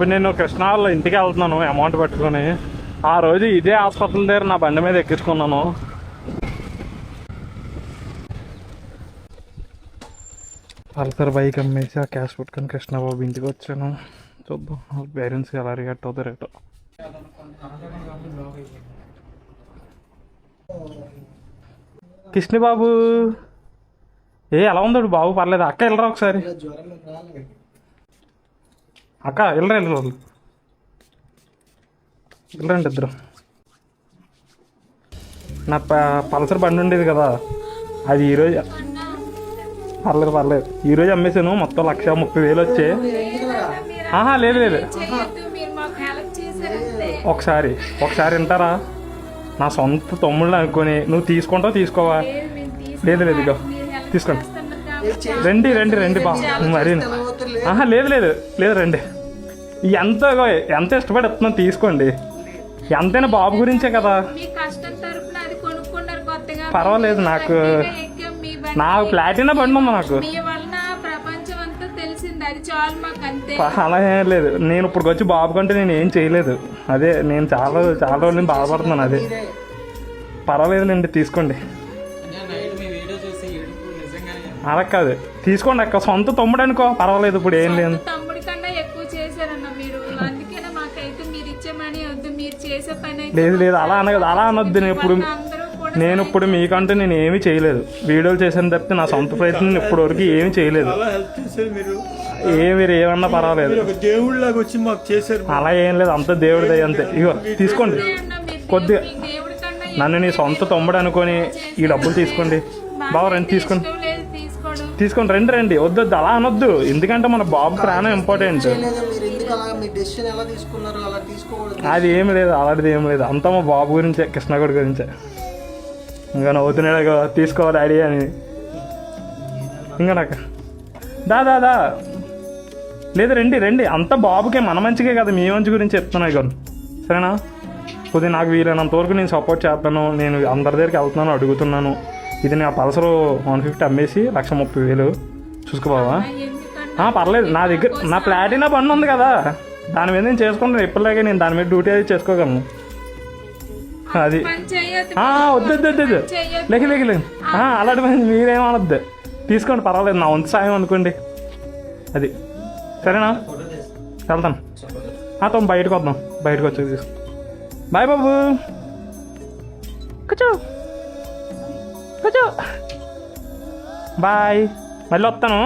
ఇప్పుడు నేను కృష్ణాలో ఇంటికి వెళ్తున్నాను అమౌంట్ పట్టుకొని. ఆ రోజు ఇదే హాస్పిటల్ దగ్గర నా బండి మీద ఎక్కించుకున్నాను. పల్సర్ బైక్ అమ్మేసి ఆ క్యాష్ పట్టుకొని కృష్ణబాబు ఇంటికి వచ్చాను. చూద్దాం పేరెంట్స్కి ఎలా రియాక్ట్ అవుతారు రేటో. కృష్ణబాబు ఎలా ఉందాడు బాబు? పర్లేదు. అక్క వెళ్ళరా ఒకసారి. అక్క వెళ్ళరండి ఇద్దరు. నా పల్సర్ బండి ఉండేది కదా, అది ఈరోజు పర్లేదు ఈరోజు అమ్మేసాను. మొత్తం 1,30,000 వచ్చాయి. లేదు ఒకసారి వింటారా? నా సొంత తమ్ముళ్ళు అనుకొని నువ్వు తీసుకుంటావు తీసుకోవా? లేదు ఇగో తీసుకోండి. రండి బా మరి. లేదు రండి. ఎంత ఇష్టపడి వస్తున్నాను తీసుకోండి. ఎంతైనా బాబు గురించే కదా. పర్వాలేదు, నాకు ప్లాటినా బండి ఉంది. నాకు అలా ఏం లేదు. నేను ఇప్పుడు వచ్చి బాబు కంటే నేను ఏం చేయలేదు. అదే నేను చాలా రోజులు బాధపడుతున్నాను. అదే పర్వాలేదులేండి తీసుకోండి. అలా కాదు తీసుకోండి అక్క. సొంత తమ్ముడు అనుకో పర్వాలేదు. ఇప్పుడు ఏం లేదు. లేదు అలా అనొద్దు. నేను ఇప్పుడు మీకంటే నేను ఏమీ చేయలేదు. వీడియోలు చేసిన తప్పితే నా సొంత ప్రయత్నం ఇప్పటి వరకు ఏమీ చేయలేదు. మీరు ఏమన్నా పర్వాలేదు. దేవుళ్ళగా వచ్చి మాకు చేశారు. అలా ఏం లేదు, అంత దేవుడిది అంతే. ఇగో తీసుకోండి. కొద్దిగా నన్ను నీ సొంత తమ్ముడు అనుకొని ఈ డబ్బులు తీసుకోండి. బాబు రండి తీసుకోండి రండి. వద్దు అలా అనొద్దు. ఎందుకంటే మన బాబు ప్రాణం ఇంపార్టెంట్. అది ఏమి లేదు, అలాంటిది ఏమి లేదు. అంతా మా బాబు గురించే, కృష్ణగౌడ్ గురించే. ఇంకా నవ్వుతున్నాడు తీసుకోవాలి డాడీ అని. ఇంకా నాకు దా లేదు రండి. అంత బాబుకే మన మంచిగా కదా, మీ మంచి గురించి చెప్తున్నా. ఇక సరేనా? కొద్దిగా నాకు వీలైనంత వరకు నేను సపోర్ట్ చేస్తాను. నేను అందరి దగ్గరికి వెళ్తున్నాను, అడుగుతున్నాను. ఇది నా పల్సర్ 150 అమ్మేసి 1,30,000 చూసుకోబావా? పర్లేదు. నా దగ్గర నా ప్లాటినా బండి ఉంది కదా, దాని మీద నేను చేసుకుంటాను. ఎప్పటిలాగే నేను దాని మీద డ్యూటీ అది చేసుకోగలను. అది వద్దు లేక అలాంటి పని మీరేమనొద్దు. తీసుకోండి పర్వాలేదు. నా వంతు సాయం అనుకోండి. అది సరేనా? వెళ్తాను. తమ్ము బయటకు వచ్చి తీసుకో. బాయ్ బాబు. కూర్చో బాయ్. మళ్ళీ వస్తాను.